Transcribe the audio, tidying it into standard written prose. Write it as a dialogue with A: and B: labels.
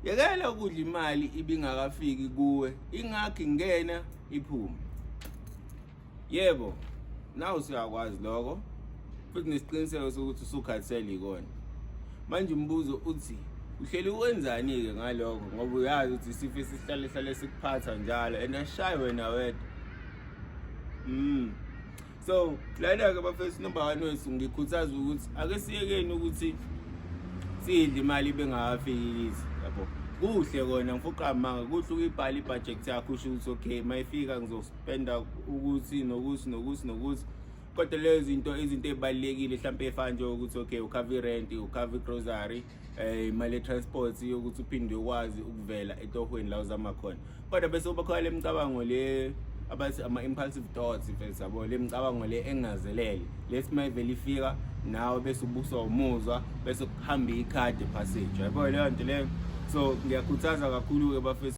A: Yekela ukudla imali ibingakafiki kuwe, ingakho ingena iphume. Yebo, nawe siyakwazi lokho, futhi nesiqiniseko sokuthi usukhathele ikona. Manje umbuzo uthi, uhleli wenzani-ke ngalokho ngoba uyazi ukuthi isifo esihlale sikuphatha njalo and ashayi wena wedwa. So, lana-ke bafethu number 1 wethu ngikhuthaza ukuthi ake siyekeni ukuthi sidle imali ibengakafiki kithi, yabo. Kuhle kona ngifukama kuhle ukuyibhala ibudget yakho usho ukuthi okay mayifika ngizospenda ukuthi nokuthi kodwa lezo izinto ezibalekile mhlawumbe efana nje ukuthi okay ukhava rent, ukhava grocery, imali transport yokuthi uphinde ukwazi ukuvela etohweni la uzama khona. Kodwa bese ubakhona lemicabango le abathi ama-impulsive thoughts mfethu yabo, le micabango le engazelele lethi mayivele ifika nawe bese ubuswa umuzwa bese kuhamba ikhadi passage, yabo leyo nto leyo. So ngiyakhuthaza kakhulu-ke bafethu